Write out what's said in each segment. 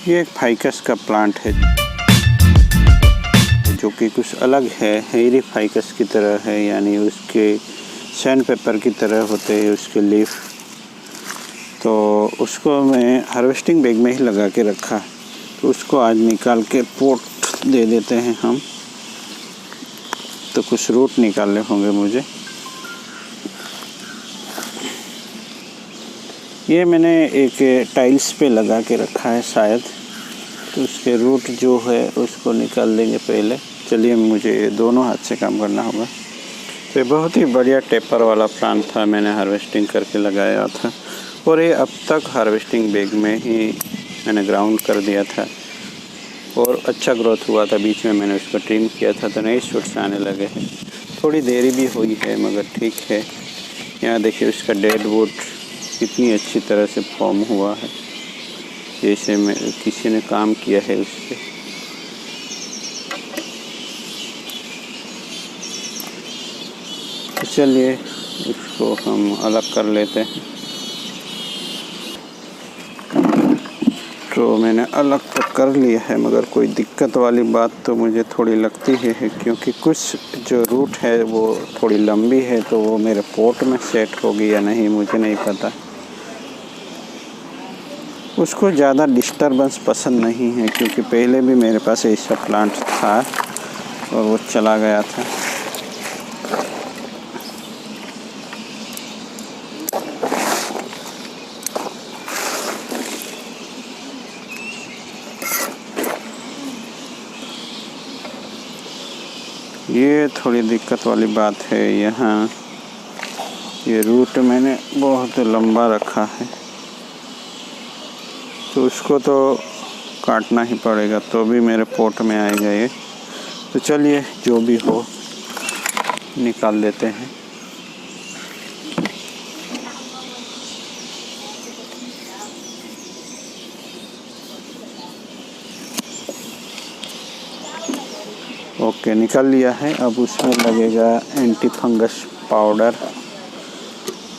ये एक फाइकस का प्लांट है जो कि कुछ अलग है, हेयरी फाइकस की तरह है, यानी उसके सैंड पेपर की तरह होते हैं उसके लीफ। तो उसको मैं हार्वेस्टिंग बैग में ही लगा के रखा, तो उसको आज निकाल के पोट दे देते हैं हम। तो कुछ रूट निकालने होंगे मुझे। ये मैंने एक टाइल्स पे लगा के रखा है शायद, तो उसके रूट जो है उसको निकाल लेंगे पहले। चलिए, मुझे दोनों हाथ से काम करना होगा। तो ये बहुत ही बढ़िया टेपर वाला प्लांट था, मैंने हार्वेस्टिंग करके लगाया था और ये अब तक हार्वेस्टिंग बैग में ही मैंने ग्राउंड कर दिया था और अच्छा ग्रोथ हुआ था। बीच में मैंने उसको ट्रिम किया था तो नए शूट्स आने लगे हैं। थोड़ी देरी भी हुई है मगर ठीक है। यहाँ देखिए उसका डेड वुड कितनी अच्छी तरह से फॉर्म हुआ है, जैसे मैं किसी ने काम किया है उस पर। तो चलिए इसको हम अलग कर लेते हैं। तो मैंने अलग तो कर लिया है मगर कोई दिक्कत वाली बात तो मुझे थोड़ी लगती है, क्योंकि कुछ जो रूट है वो थोड़ी लंबी है, तो वो मेरे पोट में सेट होगी या नहीं मुझे नहीं पता। उसको ज़्यादा डिस्टरबेंस पसंद नहीं है, क्योंकि पहले भी मेरे पास ऐसा प्लांट था और वो चला गया था। ये थोड़ी दिक्कत वाली बात है। यहाँ ये रूट मैंने बहुत लंबा रखा है, तो उसको तो काटना ही पड़ेगा, तो भी मेरे पोट में आएगा ये। तो चलिए जो भी हो निकाल लेते हैं। ओके, निकाल लिया है। अब उसमें लगेगा एंटी फंगस पाउडर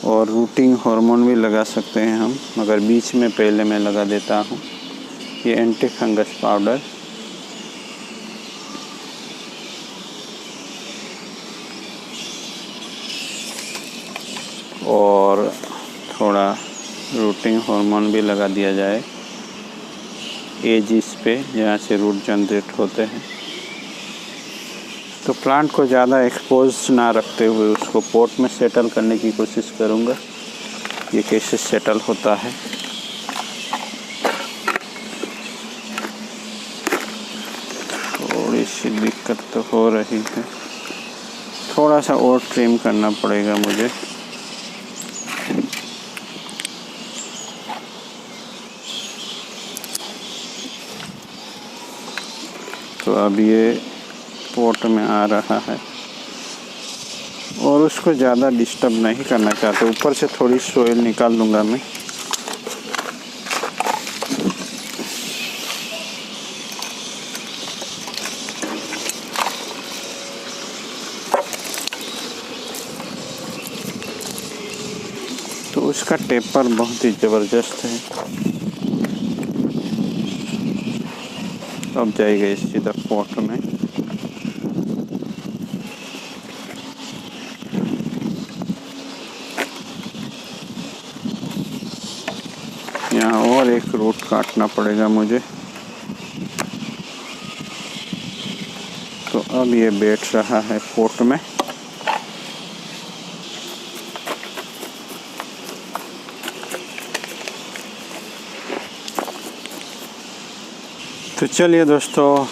और रूटिंग हार्मोन भी लगा सकते हैं हम, मगर बीच में पहले मैं लगा देता हूँ ये एंटी फंगस पाउडर। और थोड़ा रूटिंग हार्मोन भी लगा दिया जाए एजिस पे, जहाँ से रूट जनरेट होते हैं। तो प्लांट को ज़्यादा एक्सपोज ना रखते हुए उसको पोट में सेटल करने की कोशिश करूँगा। ये कैसे सेटल होता है। थोड़ी सी दिक्कत तो हो रही है, थोड़ा सा और ट्रिम करना पड़ेगा मुझे। तो अब ये पोट में आ रहा है और उसको ज़्यादा डिस्टर्ब नहीं करना चाहते। ऊपर से थोड़ी सोइल निकाल दूंगा मैं। तो उसका टेपर बहुत ही ज़बरदस्त है। अब जाएगा इस सीधा पोट में। यहाँ और एक रूट काटना पड़ेगा मुझे। तो अब ये बैठ रहा है पोट में। तो चलिए दोस्तों,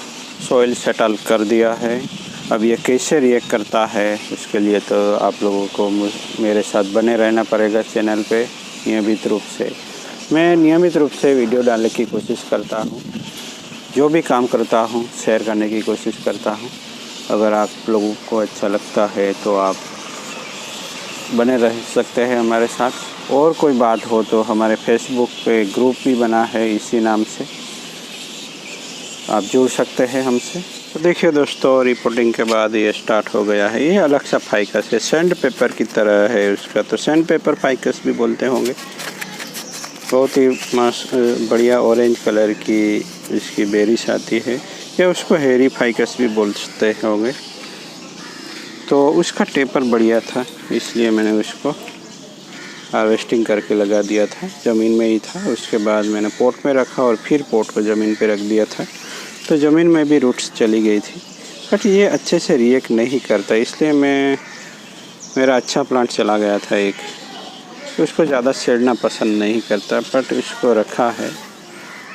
सॉइल सेटल कर दिया है। अब ये कैसे रिएक्ट करता है उसके लिए तो आप लोगों को मेरे साथ बने रहना पड़ेगा चैनल पे। नियमित रूप से मैं नियमित रूप से वीडियो डालने की कोशिश करता हूँ, जो भी काम करता हूँ शेयर करने की कोशिश करता हूँ। अगर आप लोगों को अच्छा लगता है तो आप बने रह सकते हैं हमारे साथ। और कोई बात हो तो हमारे फेसबुक पे ग्रुप भी बना है इसी नाम से, आप जुड़ सकते हैं हमसे। तो देखिए दोस्तों, रिपोर्टिंग के बाद ये स्टार्ट हो गया है। ये अलग सा फाइकस है, सैंड पेपर की तरह है उसका, तो सैंड पेपर फाइकस भी बोलते होंगे। बहुत ही बढ़िया ऑरेंज कलर की इसकी बेरीज आती है, या उसको हेरी फाइकस भी बोलते होंगे। तो उसका टेपर बढ़िया था, इसलिए मैंने उसको हार्वेस्टिंग करके लगा दिया था। ज़मीन में ही था, उसके बाद मैंने पॉट में रखा और फिर पॉट को ज़मीन पे रख दिया था, तो ज़मीन में भी रूट्स चली गई थी। बट ये अच्छे से रिएक्ट नहीं करता, इसलिए मेरा अच्छा प्लांट चला गया था एक। उसको ज़्यादा सेड़ना पसंद नहीं करता, बट उसको रखा है।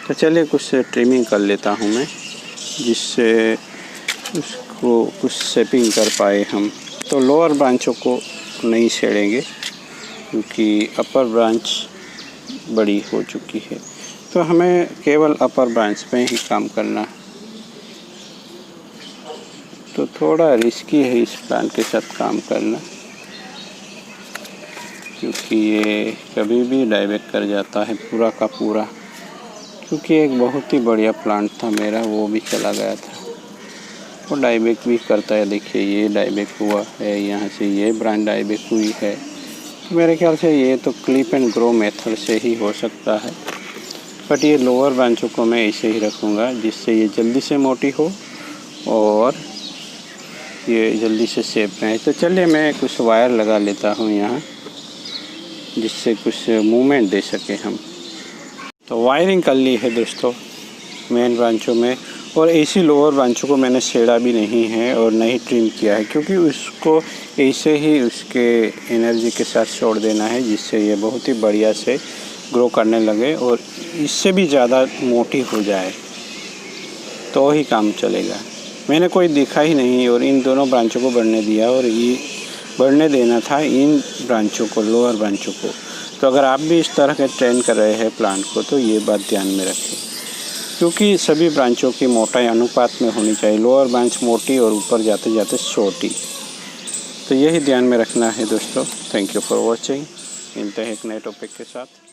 तो चलिए कुछ ट्रिमिंग कर लेता हूँ मैं, जिससे उसको कुछ शेपिंग कर पाए हम। तो लोअर ब्रांचों को नहीं छेड़ेंगे, क्योंकि अपर ब्रांच बड़ी हो चुकी है, तो हमें केवल अपर ब्रांच पे ही काम करना है। तो थोड़ा रिस्की है इस प्लांट के साथ काम करना, क्योंकि ये कभी भी डाइवेक कर जाता है पूरा का पूरा। क्योंकि एक बहुत ही बढ़िया प्लांट था मेरा, वो भी चला गया था। वो डाइवेक भी करता है, देखिए ये डाइवेक हुआ है, यहाँ से ये ब्रांच डाइवेक हुई है। तो मेरे ख्याल से ये तो क्लिप एंड ग्रो मेथड से ही हो सकता है। बट ये लोअर ब्रांचों को मैं ऐसे ही रखूँगा, जिससे ये जल्दी से मोटी हो और ये जल्दी से शेप में है। तो चलिए मैं कुछ वायर लगा लेता हूँ यहाँ, जिससे कुछ मूवमेंट दे सके हम। तो वायरिंग कर ली है दोस्तों मेन ब्रांचों में, और ऐसी लोअर ब्रांचों को मैंने छेड़ा भी नहीं है और नहीं ट्रिम किया है, क्योंकि उसको ऐसे ही उसके एनर्जी के साथ छोड़ देना है, जिससे ये बहुत ही बढ़िया से ग्रो करने लगे और इससे भी ज़्यादा मोटी हो जाए, तो ही काम चलेगा। मैंने कोई देखा ही नहीं और इन दोनों ब्रांचों को बढ़ने दिया, और ये बढ़ने देना था इन ब्रांचों को, लोअर ब्रांचों को। तो अगर आप भी इस तरह के ट्रेन कर रहे हैं प्लांट को, तो ये बात ध्यान में रखें, क्योंकि सभी ब्रांचों की मोटाई अनुपात में होनी चाहिए। लोअर ब्रांच मोटी और ऊपर जाते जाते छोटी, तो यही ध्यान में रखना है दोस्तों। Thank you for watching. मिलते हैं एक नए टॉपिक के साथ।